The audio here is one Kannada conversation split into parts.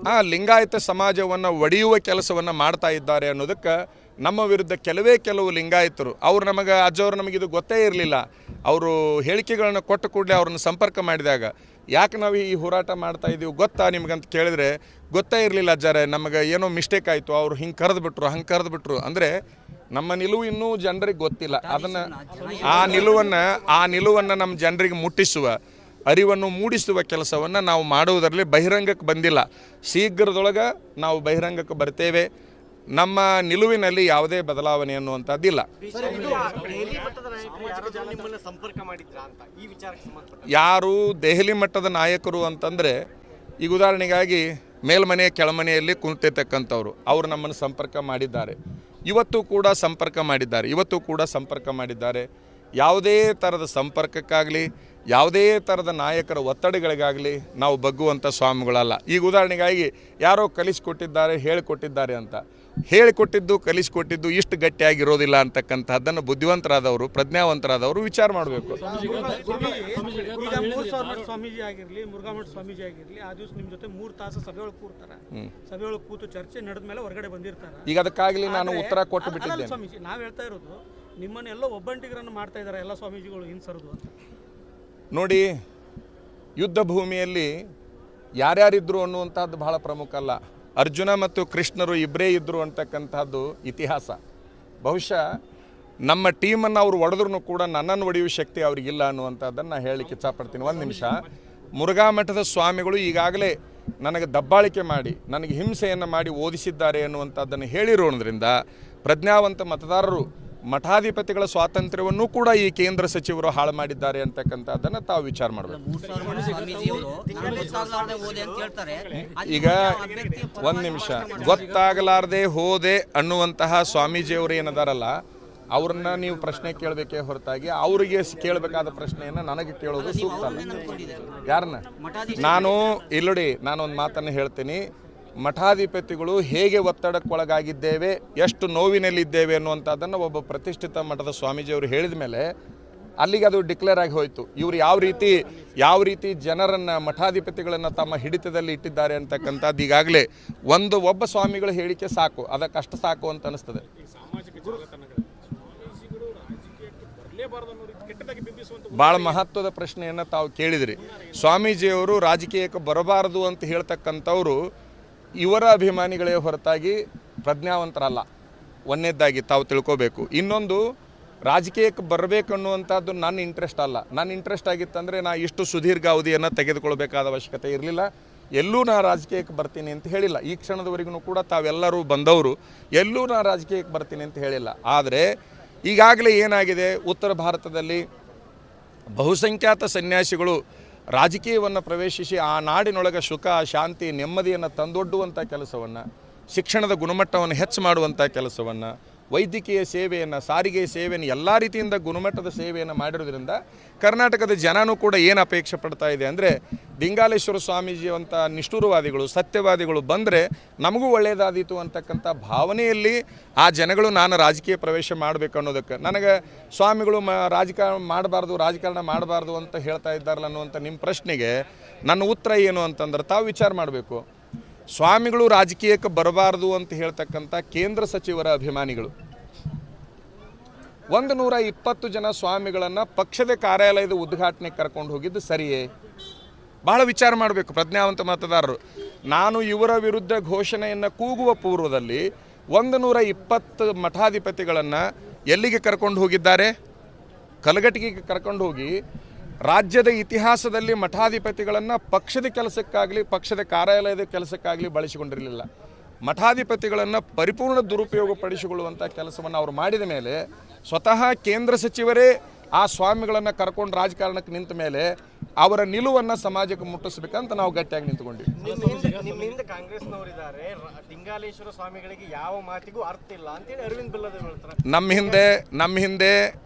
ಆ ಲಿಂಗಾಯತ ಸಮಾಜವನ್ನು ಒಡೆಯುವ ಕೆಲಸವನ್ನು ಮಾಡ್ತಾ ಇದ್ದಾರೆ ಅನ್ನೋದಕ್ಕೆ ನಮ್ಮ ವಿರುದ್ಧ ಕೆಲವು ಲಿಂಗಾಯತರು ಅವರು ಅಜ್ಜವರು ನಮಗಿದು ಗೊತ್ತೇ ಇರಲಿಲ್ಲ. ಅವರು ಹೇಳಿಕೆಗಳನ್ನು ಕೊಟ್ಟ ಕೂಡಲೇ ಅವ್ರನ್ನ ಸಂಪರ್ಕ ಮಾಡಿದಾಗ ಯಾಕೆ ನಾವು ಈ ಹೋರಾಟ ಮಾಡ್ತಾ ಇದ್ದೀವಿ ಗೊತ್ತಾ ನಿಮಗಂತ ಕೇಳಿದ್ರೆ ಗೊತ್ತೇ ಇರಲಿಲ್ಲ ಅಜ್ಜಾರೆ, ನಮಗೆ ಏನೋ ಮಿಸ್ಟೇಕ್ ಆಯಿತು, ಅವರು ಹಿಂಗೆ ಕರೆದುಬಿಟ್ರು ಹಂಗೆ ಕರೆದುಬಿಟ್ರು. ಅಂದರೆ ನಮ್ಮ ನಿಲುವು ಇನ್ನೂ ಜನರಿಗೆ ಗೊತ್ತಿಲ್ಲ. ಅದನ್ನು ಆ ನಿಲುವನ್ನು ನಮ್ಮ ಜನರಿಗೆ ಮುಟ್ಟಿಸುವ ಅರಿವನ್ನು ಮೂಡಿಸುವ ಕೆಲಸವನ್ನು ನಾವು ಮಾಡುವುದರಲ್ಲಿ ಬಹಿರಂಗಕ್ಕೆ ಬಂದಿಲ್ಲ. ಶೀಘ್ರದೊಳಗೆ ನಾವು ಬಹಿರಂಗಕ್ಕೆ ಬರ್ತೇವೆ. ನಮ್ಮ ನಿಲುವಿನಲ್ಲಿ ಯಾವುದೇ ಬದಲಾವಣೆ ಅನ್ನುವಂಥದ್ದಿಲ್ಲ. ಯಾರು ದೆಹಲಿ ಮಟ್ಟದ ನಾಯಕರು ಅಂತಂದರೆ ಈಗ ಉದಾಹರಣೆಗಾಗಿ ಮೇಲ್ಮನೆ ಕೆಳಮನೆಯಲ್ಲಿ ಕುಂತಿರ್ತಕ್ಕಂಥವ್ರು ಅವರು ನಮ್ಮನ್ನು ಸಂಪರ್ಕ ಮಾಡಿದ್ದಾರೆ. ಇವತ್ತು ಕೂಡ ಸಂಪರ್ಕ ಮಾಡಿದ್ದಾರೆ. ಯಾವುದೇ ಥರದ ಸಂಪರ್ಕಕ್ಕಾಗಲಿ ಯಾವುದೇ ಥರದ ನಾಯಕರ ಒತ್ತಡಗಳಿಗಾಗಲಿ ನಾವು ಬಗ್ಗುವಂಥ ಸ್ವಾಮಿಗಳಲ್ಲ. ಈಗ ಉದಾಹರಣೆಗಾಗಿ ಯಾರೋ ಕಲಿಸಿಕೊಟ್ಟಿದ್ದಾರೆ ಹೇಳಿಕೊಟ್ಟಿದ್ದಾರೆ ಅಂತ ಕಲಿಸಿಕೊಟ್ಟಿದ್ದು ಇಷ್ಟು ಗಟ್ಟಿಯಾಗಿರೋದಿಲ್ಲ ಅಂತಕ್ಕಂಥದ್ದನ್ನು ಬುದ್ಧಿವಂತರಾದವರು ಪ್ರಜ್ಞಾವಂತರಾದವರು ವಿಚಾರ ಮಾಡಬೇಕು. ಸ್ವಾಮೀಜಿ ಆಗಿರಲಿ ಮುರುಘಾಮಠ ಸ್ವಾಮೀಜಿ ಆಗಿರಲಿ ಆ ದಿವಸ ನಿಮ್ಮ ಜೊತೆ 3 ತಾಸು ಸಭೆಯೊಳಗೆ ಕೂರ್ತಾರೆ. ಸಭೆಯೊಳಗೆ ಕೂತು ಚರ್ಚೆ ನಡೆದ ಮೇಲೆ ಹೊರಗಡೆ ಬಂದಿರ್ತಾರೆ. ಈಗ ಅದಕ್ಕಾಗಲಿ ನಾನು ಉತ್ತರ ಕೊಟ್ಟು ಬಿಟ್ಟಿದ್ದೇನೆ. ಸ್ವಾಮೀಜಿ ನಾವು ಹೇಳ್ತಾ ಇರೋದು ನಿಮ್ಮನ್ನೆಲ್ಲ ಒಬ್ಬಂಟಿಗರನ್ನು ಮಾಡ್ತಾ ಇದ್ದಾರೆ ಎಲ್ಲ ಸ್ವಾಮೀಜಿಗಳು ಹಿಂಸರದು ಅಂತ. ನೋಡಿ, ಯುದ್ಧ ಭೂಮಿಯಲ್ಲಿ ಯಾರ್ಯಾರಿದ್ರು ಅನ್ನುವಂಥದ್ದು ಬಹಳ ಪ್ರಮುಖ ಅಲ್ಲ. ಅರ್ಜುನ ಮತ್ತು ಕೃಷ್ಣರು ಇಬ್ಬರೇ ಇದ್ದರು ಅಂತಕ್ಕಂಥದ್ದು ಇತಿಹಾಸ. ಬಹುಶಃ ನಮ್ಮ ಟೀಮನ್ನು ಅವರು ಹೊಡೆದ್ರೂ ಕೂಡ ನನ್ನನ್ನು ಹೊಡೆಯುವ ಶಕ್ತಿ ಅವ್ರಿಗಿಲ್ಲ ಅನ್ನುವಂಥದ್ದನ್ನು ನಾನು ಹೇಳಲಿಕ್ಕೆ ಇಚ್ಛಪಡ್ತೀನಿ. ಒಂದು ನಿಮಿಷ. ಮುರುಘಾ ಮಠದ ಸ್ವಾಮಿಗಳು ಈಗಾಗಲೇ ನನಗೆ ದಬ್ಬಾಳಿಕೆ ಮಾಡಿ ನನಗೆ ಹಿಂಸೆಯನ್ನು ಮಾಡಿ ಓದಿಸಿದ್ದಾರೆ ಅನ್ನುವಂಥದ್ದನ್ನು ಹೇಳಿರೋದ್ರಿಂದ ಪ್ರಜ್ಞಾವಂತ ಮತದಾರರು ಮಠಾಧಿಪತಿಗಳ ಸ್ವಾತಂತ್ರ್ಯವನ್ನು ಕೂಡ ಈ ಕೇಂದ್ರ ಸಚಿವರು ಹಾಳು ಮಾಡಿದ್ದಾರೆ ಅಂತಕ್ಕಂಥದ್ದನ್ನು ತಾವು ವಿಚಾರ ಮಾಡಬೇಕು. ಈಗ ಒಂದು ನಿಮಿಷ, ಗೊತ್ತಾಗಲಾರದೆ ಹೋದೆ ಅನ್ನುವಂತಹ ಸ್ವಾಮೀಜಿಯವರು ಏನದಾರಲ್ಲ ಅವ್ರನ್ನ ನೀವು ಪ್ರಶ್ನೆ ಕೇಳಬೇಕೇ ಹೊರತಾಗಿ ಅವರಿಗೆ ಕೇಳಬೇಕಾದ ಪ್ರಶ್ನೆಯನ್ನು ನನಗೆ ಕೇಳೋದು ಸೂಕ್ತ ಅಲ್ಲ. ಯಾರನ್ನ ನಾನೊಂದು ಮಾತನ್ನು ಹೇಳ್ತೀನಿ. ಮಠಾಧಿಪತಿಗಳು ಹೇಗೆ ಒತ್ತಡಕ್ಕೊಳಗಾಗಿದ್ದೇವೆ, ಎಷ್ಟು ನೋವಿನಲ್ಲಿದ್ದೇವೆ ಅನ್ನುವಂಥದ್ದನ್ನು ಒಬ್ಬ ಪ್ರತಿಷ್ಠಿತ ಮಠದ ಸ್ವಾಮೀಜಿಯವರು ಹೇಳಿದ ಮೇಲೆ ಅಲ್ಲಿಗೆ ಅದು ಡಿಕ್ಲೇರ್ ಆಗಿ ಹೋಯಿತು. ಇವರು ಯಾವ ರೀತಿ ಜನರನ್ನು ಮಠಾಧಿಪತಿಗಳನ್ನು ತಮ್ಮ ಹಿಡಿತದಲ್ಲಿ ಇಟ್ಟಿದ್ದಾರೆ ಅಂತಕ್ಕಂಥದ್ದು ಈಗಾಗಲೇ ಒಬ್ಬ ಸ್ವಾಮಿಗಳ ಹೇಳಿಕೆ ಸಾಕು, ಅದಕ್ಕಷ್ಟು ಸಾಕು ಅಂತ ಅನಿಸ್ತದೆ. ಭಾಳ ಮಹತ್ವದ ಪ್ರಶ್ನೆಯನ್ನು ತಾವು ಕೇಳಿದ್ರಿ. ಸ್ವಾಮೀಜಿಯವರು ರಾಜಕೀಯಕ್ಕೆ ಬರಬಾರದು ಅಂತ ಹೇಳ್ತಕ್ಕಂಥವ್ರು ಇವರ ಅಭಿಮಾನಿಗಳೇ ಹೊರತಾಗಿ ಪ್ರಜ್ಞಾವಂತರಲ್ಲ. ಒಂದನೇದಾಗಿ ತಾವು ತಿಳ್ಕೋಬೇಕು. ಇನ್ನೊಂದು, ರಾಜಕೀಯಕ್ಕೆ ಬರಬೇಕನ್ನುವಂಥದ್ದು ನನ್ನ ಇಂಟ್ರೆಸ್ಟ್ ಅಲ್ಲ. ನನ್ನ ಇಂಟ್ರೆಸ್ಟ್ ಆಗಿತ್ತಂದರೆ ನಾ ಇಷ್ಟು ಸುದೀರ್ಘ ಅವಧಿಯನ್ನು ತೆಗೆದುಕೊಳ್ಬೇಕಾದ ಅವಶ್ಯಕತೆ ಇರಲಿಲ್ಲ. ಎಲ್ಲೂ ನಾ ರಾಜಕೀಯಕ್ಕೆ ಬರ್ತೀನಿ ಅಂತ ಹೇಳಿಲ್ಲ. ಈ ಕ್ಷಣದವರೆಗೂ ಕೂಡ ತಾವೆಲ್ಲರೂ ಬಂದವರು ಎಲ್ಲೂ ನಾ ರಾಜಕೀಯಕ್ಕೆ ಬರ್ತೀನಿ ಅಂತ ಹೇಳಿಲ್ಲ. ಆದರೆ ಈಗಾಗಲೇ ಏನಾಗಿದೆ, ಉತ್ತರ ಭಾರತದಲ್ಲಿ ಬಹುಸಂಖ್ಯಾತ ಸನ್ಯಾಸಿಗಳು ರಾಜಕೀಯವನ್ನು ಪ್ರವೇಶಿಸಿ ಆ ನಾಡಿನೊಳಗೆ ಸುಖ ಶಾಂತಿ ನೆಮ್ಮದಿಯನ್ನು ತಂದೊಡ್ಡುವಂಥ ಕೆಲಸವನ್ನು, ಶಿಕ್ಷಣದ ಗುಣಮಟ್ಟವನ್ನು ಹೆಚ್ಚು ಮಾಡುವಂಥ ಕೆಲಸವನ್ನು, ವೈದ್ಯಕೀಯ ಸೇವೆಯನ್ನು, ಸಾರಿಗೆ ಸೇವೆಯನ್ನು, ಎಲ್ಲ ರೀತಿಯಿಂದ ಗುಣಮಟ್ಟದ ಸೇವೆಯನ್ನು ಮಾಡಿರೋದ್ರಿಂದ ಕರ್ನಾಟಕದ ಜನನೂ ಕೂಡ ಏನು ಅಪೇಕ್ಷೆ ಪಡ್ತಾ ಇದೆ ಅಂದರೆ ದಿಂಗಾಲೇಶ್ವರ ಸ್ವಾಮೀಜಿಯಂಥ ನಿಷ್ಠುರವಾದಿಗಳು ಸತ್ಯವಾದಿಗಳು ಬಂದರೆ ನಮಗೂ ಒಳ್ಳೆಯದಾದೀತು ಅಂತಕ್ಕಂಥ ಭಾವನೆಯಲ್ಲಿ ಆ ಜನಗಳು ನಾನು ರಾಜಕೀಯ ಪ್ರವೇಶ ಮಾಡಬೇಕು ಅನ್ನೋದಕ್ಕೆ. ನನಗೆ ಸ್ವಾಮಿಗಳು ರಾಜಕಾರಣ ಮಾಡಬಾರ್ದು ಅಂತ ಹೇಳ್ತಾ ಇದ್ದಾರಲ್ಲ ಅನ್ನುವಂಥ ನಿಮ್ಮ ಪ್ರಶ್ನೆಗೆ ನನ್ನ ಉತ್ತರ ಏನು ಅಂತಂದ್ರೆ ತಾವು ವಿಚಾರ ಮಾಡಬೇಕು. ಸ್ವಾಮಿಗಳು ರಾಜಕೀಯಕ್ಕೆ ಬರಬಾರ್ದು ಅಂತ ಹೇಳ್ತಕ್ಕಂಥ ಕೇಂದ್ರ ಸಚಿವರ ಅಭಿಮಾನಿಗಳು 120 ಜನ ಸ್ವಾಮಿಗಳನ್ನು ಪಕ್ಷದ ಕಾರ್ಯಾಲಯದ ಉದ್ಘಾಟನೆಗೆ ಕರ್ಕೊಂಡು ಹೋಗಿದ್ದು ಸರಿಯೇ? ಬಹಳ ವಿಚಾರ ಮಾಡಬೇಕು ಪ್ರಜ್ಞಾವಂತ ಮತದಾರರು. ನಾನು ಇವರ ವಿರುದ್ಧ ಘೋಷಣೆಯನ್ನು ಕೂಗುವ ಪೂರ್ವದಲ್ಲಿ 120 ಮಠಾಧಿಪತಿಗಳನ್ನು ಎಲ್ಲಿಗೆ ಕರ್ಕೊಂಡು ಹೋಗಿದ್ದಾರೆ? ಕಲಘಟಗಿಗೆ ಕರ್ಕೊಂಡು ಹೋಗಿ ರಾಜ್ಯದ ಇತಿಹಾಸದಲ್ಲಿ ಮಠಾಧಿಪತಿಗಳನ್ನು ಪಕ್ಷದ ಕೆಲಸಕ್ಕಾಗಲಿ ಪಕ್ಷದ ಕಾರ್ಯಾಲಯದ ಕೆಲಸಕ್ಕಾಗಲಿ ಬಳಸಿಕೊಂಡಿರಲಿಲ್ಲ. ಮಠಾಧಿಪತಿಗಳನ್ನು ಪರಿಪೂರ್ಣ ದುರುಪಯೋಗಪಡಿಸಿಕೊಳ್ಳುವಂಥ ಕೆಲಸವನ್ನು ಅವರು ಮಾಡಿದ ಮೇಲೆ ಸ್ವತಃ ಕೇಂದ್ರ ಸಚಿವರೇ ಆ ಸ್ವಾಮಿಗಳನ್ನು ಕರ್ಕೊಂಡು ರಾಜಕಾರಣಕ್ಕೆ ನಿಂತ ಮೇಲೆ ಅವರ ನಿಲುವನ್ನು ಸಮಾಜಕ್ಕೆ ಮುಟ್ಟಿಸ್ಬೇಕಂತ ನಾವು ಗಟ್ಟಿಯಾಗಿ ನಿಂತ್ಕೊಂಡಿವಿ. ನಿಮ್ಮಿಂದ ಕಾಂಗ್ರೆಸ್ನವರಿದ್ದಾರೆ, ಲಿಂಗಾಲೇಶ್ವರ ಸ್ವಾಮಿಗಳಿಗೆ ಯಾವ ಮಾತಿಗೂ ಅರ್ಥ ಇಲ್ಲ ಅಂತೇಳಿ ಅರವಿಂದ್ ಬೆಲ್ಲದೇವರು ಹೇಳ್ತಾರೆ. ನಮ್ಮ ಹಿಂದೆ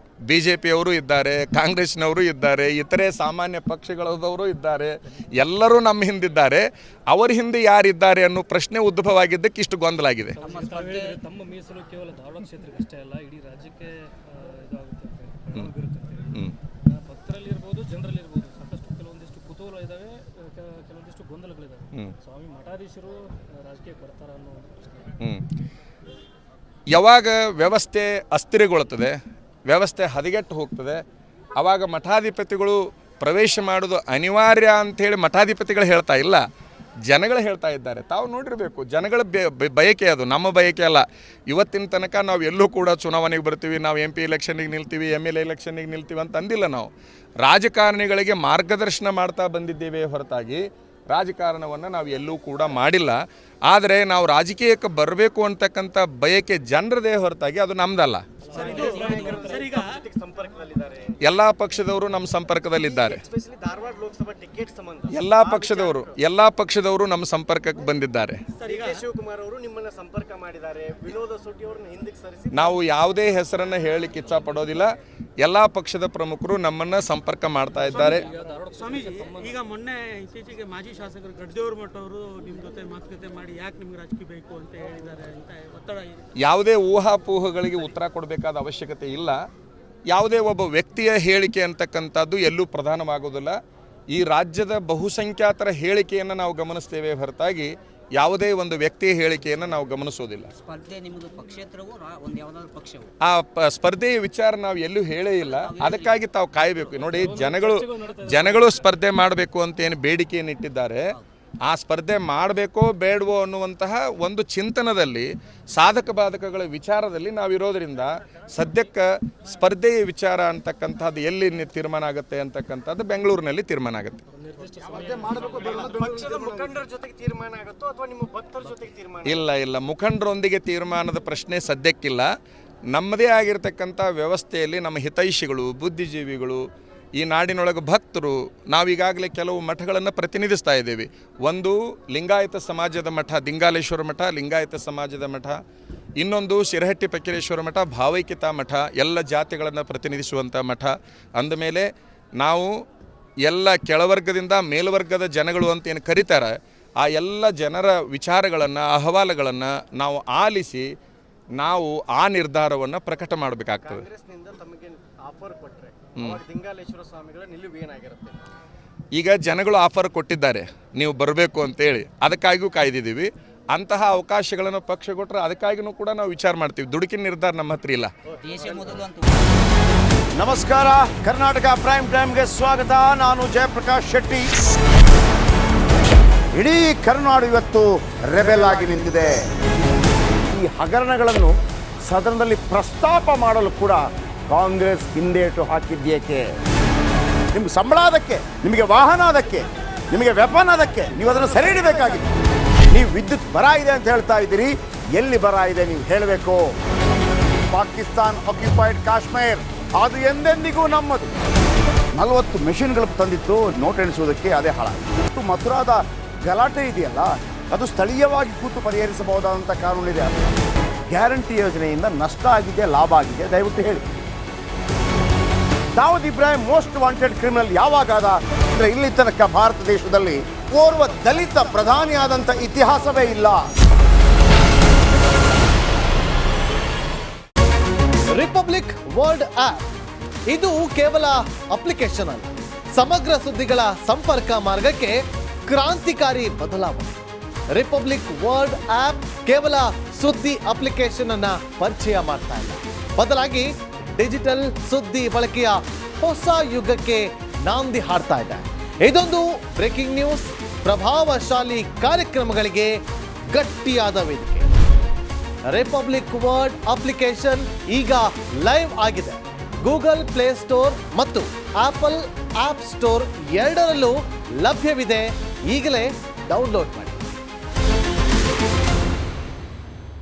BJPಯವರು ಇದ್ದಾರೆ, ಕಾಂಗ್ರೆಸ್ನವರು ಇದ್ದಾರೆ, ಇತರೆ ಸಾಮಾನ್ಯ ಪಕ್ಷಗಳದವರು ಇದ್ದಾರೆ, ಎಲ್ಲರೂ ನಮ್ಮ ಹಿಂದಿದ್ದಾರೆ. ಅವರ ಹಿಂದೆ ಯಾರಿದ್ದಾರೆ ಅನ್ನೋ ಪ್ರಶ್ನೆ ಉದ್ಭವವಾಗಿದ್ದಕ್ಕೆ ಇಷ್ಟು ಗೊಂದಲ ಆಗಿದೆ. ತಮ್ಮ ಮೀಸಲು ಕೇವಲ ಧಾರವಾಡ ಕ್ಷೇತ್ರಕ್ಕೆ ಅಷ್ಟೇ ಅಲ್ಲ, ಇಡೀ ರಾಜ್ಯಕ್ಕೆ ಭಕ್ತರಲ್ಲಿರ್ಬೋದು ಜನರಲ್ಲಿರ್ಬೋದು ಸಾಕಷ್ಟು ಕೆಲವೊಂದಿಷ್ಟು ಕುತೂಹಲ ಇದ್ದಾವೆ, ಕೆಲವೊಂದಿಷ್ಟು ಗೊಂದಲಗಳಿದ್ದಾವೆ. ಸ್ವಾಮಿ ಮಠಾಧೀಶರು ರಾಜಕೀಯಕ್ಕೆ ಬರ್ತಾರ ಅನ್ನೋ ಪ್ರಶ್ನೆ. ಯಾವಾಗ ವ್ಯವಸ್ಥೆ ಅಸ್ಥಿರಗೊಳ್ಳುತ್ತದೆ, ವ್ಯವಸ್ಥೆ ಹದಗೆಟ್ಟು ಹೋಗ್ತದೆ, ಆವಾಗ ಮಠಾಧಿಪತಿಗಳು ಪ್ರವೇಶ ಮಾಡೋದು ಅನಿವಾರ್ಯ ಅಂಥೇಳಿ ಮಠಾಧಿಪತಿಗಳು ಹೇಳ್ತಾ ಇಲ್ಲ, ಜನಗಳು ಹೇಳ್ತಾ ಇದ್ದಾರೆ. ತಾವು ನೋಡಿರಬೇಕು, ಜನಗಳ ಬಯಕೆ ಅದು, ನಮ್ಮ ಬಯಕೆ ಅಲ್ಲ. ಇವತ್ತಿನ ತನಕ ನಾವು ಎಲ್ಲೂ ಕೂಡ ಚುನಾವಣೆಗೆ ಬರ್ತೀವಿ, ನಾವು MP ಎಲೆಕ್ಷನ್ನಿಗೆ ನಿಲ್ತೀವಿ, MLA ಎಲೆಕ್ಷನ್ನಿಗೆ ನಿಲ್ತೀವಿ ಅಂತ ಅಂದಿಲ್ಲ. ನಾವು ರಾಜಕಾರಣಿಗಳಿಗೆ ಮಾರ್ಗದರ್ಶನ ಮಾಡ್ತಾ ಬಂದಿದ್ದೇವೆ ಹೊರತಾಗಿ ರಾಜಕಾರಣವನ್ನು ನಾವು ಎಲ್ಲೂ ಕೂಡ ಮಾಡಿಲ್ಲ. ಆದರೆ ನಾವು ರಾಜಕೀಯಕ್ಕೆ ಬರಬೇಕು ಅಂತಕ್ಕಂಥ ಬಯಕೆ ಜನರದೇ ಹೊರತಾಗಿ ಅದು ನಮ್ದಲ್ಲ. ಎಲ್ಲ ಪಕ್ಷದವರು ನಮ್ಮ ಸಂಪರ್ಕದಲ್ಲಿದ್ದಾರೆ. ಎಲ್ಲ ಪಕ್ಷದವರು ನಮ್ಮ ಸಂಪರ್ಕಕ್ಕೆ ಬಂದಿದ್ದಾರೆ. ಶಿವಕುಮಾರ್ ಅವರು ನಿಮ್ಮನ್ನ ಸಂಪರ್ಕ ಮಾಡಿದ್ದಾರೆ, ವಿನೋದ ಸೊಟ್ಟಿ ಅವರನ್ನು ಹಿಂದಕ್ಕೆ ಸರಿಸಿ. ನಾವು ಯಾವುದೇ ಹೆಸರನ್ನು ಹೇಳಲಿಕ್ಕೆ ಇಚ್ಛಾ ಪಡೋದಿಲ್ಲ. ಎಲ್ಲ ಪಕ್ಷದ ಪ್ರಮುಖರು ನಮ್ಮನ್ನ ಸಂಪರ್ಕ ಮಾಡ್ತಾ ಇದ್ದಾರೆ. ಸ್ವಾಮೀಜಿ, ಈಗ ಮೊನ್ನೆ ಇತ್ತೀಚೆಗೆ ಮಾಜಿ ಶಾಸಕರು ಗಡ್ದೇವ್ರ ಮಠ ಅವರು ನಿಮ್ಮ ಜೊತೆ ಮಾತುಕತೆ ಮಾಡಿ ಯಾಕೆ ನಿಮ್ಗೆ ರಾಜಕೀಯ ಬೇಕು ಅಂತ ಹೇಳಿದ್ದಾರೆ ಅಂತ ಒತ್ತಡ ಇದೆ. ಯಾವುದೇ ಊಹಾಪೋಹಗಳಿಗೆ ಉತ್ತರ ಕೊಡಬೇಕಾದ ಅವಶ್ಯಕತೆ ಇಲ್ಲ. ಯಾವುದೇ ಒಬ್ಬ ವ್ಯಕ್ತಿಯ ಹೇಳಿಕೆ ಅಂತಕ್ಕಂಥದ್ದು ಎಲ್ಲೂ ಪ್ರಧಾನವಾಗೋದಿಲ್ಲ. ಈ ರಾಜ್ಯದ ಬಹುಸಂಖ್ಯಾತರ ಹೇಳಿಕೆಯನ್ನು ನಾವು ಗಮನಿಸ್ತೇವೆ ಹೊರತಾಗಿ ಯಾವುದೇ ಒಂದು ವ್ಯಕ್ತಿಯ ಹೇಳಿಕೆಯನ್ನು ನಾವು ಗಮನಿಸೋದಿಲ್ಲ. ಸ್ಪರ್ಧೆ ನಿಮ್ಮದು ಪಕ್ಷೇತರವೋ ಒಂದು ಯಾವುದಾದ್ರು ಪಕ್ಷವೋ? ಆ ಸ್ಪರ್ಧೆಯ ವಿಚಾರ ನಾವು ಎಲ್ಲೂ ಹೇಳೇ ಇಲ್ಲ. ಅದಕ್ಕಾಗಿ ತಾವು ಕಾಯಬೇಕು. ನೋಡಿ, ಜನಗಳು ಸ್ಪರ್ಧೆ ಮಾಡಬೇಕು ಅಂತ ಏನು ಬೇಡಿಕೆಯನ್ನು ಇಟ್ಟಿದ್ದಾರೆ, ಆ ಸ್ಪರ್ಧೆ ಮಾಡಬೇಕೋ ಬೇಡವೋ ಅನ್ನುವಂತಹ ಒಂದು ಚಿಂತನದಲ್ಲಿ, ಸಾಧಕ ಬಾಧಕಗಳ ವಿಚಾರದಲ್ಲಿ ನಾವಿರೋದ್ರಿಂದ ಸದ್ಯಕ್ಕೆ ಸ್ಪರ್ಧೆಯ ವಿಚಾರ ಅಂತಕ್ಕಂಥದ್ದು ಎಲ್ಲಿ ತೀರ್ಮಾನ ಆಗುತ್ತೆ ಅಂತಕ್ಕಂಥದ್ದು ಬೆಂಗಳೂರಿನಲ್ಲಿ ತೀರ್ಮಾನ ಆಗುತ್ತೆ. ಪಕ್ಷದ ಮುಖಂಡರ ಜೊತೆಗೆ ತೀರ್ಮಾನ ಆಗುತ್ತೋ ಅಥವಾ ನಿಮ್ಮ ಭಕ್ತರ ಜೊತೆಗೆ ತೀರ್ಮಾನ? ಇಲ್ಲ, ಮುಖಂಡರೊಂದಿಗೆ ತೀರ್ಮಾನದ ಪ್ರಶ್ನೆ ಸದ್ಯಕ್ಕಿಲ್ಲ. ನಮ್ಮದೇ ಆಗಿರ್ತಕ್ಕಂಥ ವ್ಯವಸ್ಥೆಯಲ್ಲಿ ನಮ್ಮ ಹಿತೈಷಿಗಳು, ಬುದ್ಧಿಜೀವಿಗಳು, ಈ ನಾಡಿನೊಳಗೆ ಭಕ್ತರು, ನಾವೀಗಾಗಲೇ ಕೆಲವು ಮಠಗಳನ್ನು ಪ್ರತಿನಿಧಿಸ್ತಾ ಇದ್ದೇವೆ. ಒಂದು ಲಿಂಗಾಯತ ಸಮಾಜದ ಮಠ ದಿಂಗಾಲೇಶ್ವರ ಮಠ, ಲಿಂಗಾಯತ ಸಮಾಜದ ಮಠ. ಇನ್ನೊಂದು ಶಿರಹಟ್ಟಿ ಪಕ್ಕೀರೇಶ್ವರ ಮಠ, ಭಾವೈಕ್ಯತಾ ಮಠ, ಎಲ್ಲ ಜಾತಿಗಳನ್ನು ಪ್ರತಿನಿಧಿಸುವಂಥ ಮಠ. ಅಂದಮೇಲೆ ನಾವು ಎಲ್ಲ ಕೆಳವರ್ಗದಿಂದ ಮೇಲ್ವರ್ಗದ ಜನಗಳು ಅಂತ ಏನು ಕರೀತಾರೆ, ಆ ಎಲ್ಲ ಜನರ ವಿಚಾರಗಳನ್ನು, ಅಹವಾಲುಗಳನ್ನು ನಾವು ಆಲಿಸಿ ನಾವು ಆ ನಿರ್ಧಾರವನ್ನು ಪ್ರಕಟ ಮಾಡಬೇಕಾಗ್ತದೆ. ಕಾಂಗ್ರೆಸ್ನಿಂದ ತಮಗೆ ಆಫರ್ ಕೊಟ್ಟರೆ ದಿಂಗಾಲೇಶ್ವರ ಸ್ವಾಮಿಗಳ ನಿಲುವು ಏನಾಗಿರುತ್ತೆ? ಈಗ ಜನಗಳು ಆಫರ್ ಕೊಟ್ಟಿದ್ದಾರೆ, ನೀವು ಬರಬೇಕು ಅಂತೇಳಿ, ಅದಕ್ಕಾಗಿಯೂ ಕಾಯ್ದಿದ್ದೀವಿ. ಅಂತಹ ಅವಕಾಶಗಳನ್ನು ಪಕ್ಷ ಕೊಟ್ಟರೆ ಅದಕ್ಕಾಗಿಯೂ ಕೂಡ ನಾವು ವಿಚಾರ ಮಾಡ್ತೀವಿ. ದುಡುಕಿನ ನಿರ್ಧಾರ ನಮ್ಮ ಹತ್ರ ಇಲ್ಲ. ದೇಶ ಮೊದಲು ಅಂತ. ನಮಸ್ಕಾರ, ಕರ್ನಾಟಕ ಪ್ರೈಮ್ ಟೈಮ್ಗೆ ಸ್ವಾಗತ. ನಾನು ಜಯಪ್ರಕಾಶ್ ಶೆಟ್ಟಿ. ಇಡೀ ಕರ್ನಾಡು ಇವತ್ತು ರೆಬೆಲ್ ಆಗಿ ನಿಂತಿದೆ. ಈ ಹಗರಣಗಳನ್ನು ಸದನದಲ್ಲಿ ಪ್ರಸ್ತಾಪ ಮಾಡಲು ಕೂಡ ಕಾಂಗ್ರೆಸ್ ಹಿಂದೇಟು ಹಾಕಿದ್ದೇಕೆ? ನಿಮ್ಗೆ ಸಂಬಳ ಅದಕ್ಕೆ, ನಿಮಗೆ ವಾಹನ ಅದಕ್ಕೆ, ನಿಮಗೆ ವೆಪನ್ ಅದಕ್ಕೆ, ನೀವು ಅದನ್ನು ಸೆರೆ ಹಿಡಿಬೇಕಾಗಿತ್ತು. ನೀವು ವಿದ್ಯುತ್ ಬರ ಇದೆ ಅಂತ ಹೇಳ್ತಾ ಇದ್ದೀರಿ, ಎಲ್ಲಿ ಬರ ಇದೆ ನೀವು ಹೇಳಬೇಕು. ಪಾಕಿಸ್ತಾನ್ ಆಕ್ಯುಪೈಡ್ ಕಾಶ್ಮೀರ್ ಅದು ಎಂದೆಂದಿಗೂ ನಮ್ಮದು. 40 ಮೆಷಿನ್ಗಳು ತಂದಿತ್ತು ನೋಟ್ ಎಣಿಸುವುದಕ್ಕೆ, ಅದೇ ಹಾಳಾಗಿದೆ. ಮಥುರಾದ ಗಲಾಟೆ ಇದೆಯಲ್ಲ, ಅದು ಸ್ಥಳೀಯವಾಗಿ ಕೂತು ಪರಿಹರಿಸಬಹುದಾದಂಥ ಕಾನೂನಿದೆ. ಗ್ಯಾರಂಟಿ ಯೋಜನೆಯಿಂದ ನಷ್ಟ ಆಗಿದೆ, ಲಾಭ ಆಗಿದೆ, ದಯವಿಟ್ಟು ಹೇಳಿ. Dawood Ibrahim most wanted criminal ಯಾವಾಗಾದ ಅಂದರೆ ಇಲ್ಲಿ ತನಕ ಭಾರತ ದೇಶದಲ್ಲಿ ಓರ್ವ ದಲಿತ ಪ್ರಧಾನಿಯಾದಂಥ ಇತಿಹಾಸವೇ ಇಲ್ಲ. ರಿಪಬ್ಲಿಕ್ ವರ್ಲ್ಡ್ ಆಪ್ ಇದು ಕೇವಲ ಅಪ್ಲಿಕೇಶನ್ ಅಲ್ಲ, ಸಮಗ್ರ ಸುದ್ದಿಗಳ ಸಂಪರ್ಕ ಮಾರ್ಗಕ್ಕೆ ಕ್ರಾಂತಿಕಾರಿ ಬದಲಾವಣೆ. ರಿಪಬ್ಲಿಕ್ ವರ್ಲ್ಡ್ ಆಪ್ ಕೇವಲ ಸುದ್ದಿ ಅಪ್ಲಿಕೇಶನ್ ಅನ್ನ ಪರಿಚಯ ಮಾಡ್ತಾ ಇಲ್ಲ, ಬದಲಾಗಿ ಡಿಜಿಟಲ್ ಸುದ್ದಿ ಬಳಕೆಯ ಹೊಸ ಯುಗಕ್ಕೆ ನಾಂದಿ ಹಾಡ್ತಾ ಇದೆ. ಇದೊಂದು ಬ್ರೇಕಿಂಗ್ ನ್ಯೂಸ್, ಪ್ರಭಾವಶಾಲಿ ಕಾರ್ಯಕ್ರಮಗಳಿಗೆ ಗಟ್ಟಿಯಾದ ವೇದಿಕೆ. ರಿಪಬ್ಲಿಕ್ ವರ್ಲ್ಡ್ ಅಪ್ಲಿಕೇಶನ್ ಈಗ ಲೈವ್ ಆಗಿದೆ. ಗೂಗಲ್ ಪ್ಲೇ ಸ್ಟೋರ್ ಮತ್ತು ಆಪಲ್ ಆಪ್ ಸ್ಟೋರ್ ಎರಡರಲ್ಲೂ ಲಭ್ಯವಿದೆ. ಈಗಲೇ ಡೌನ್ಲೋಡ್ ಮಾಡಿ.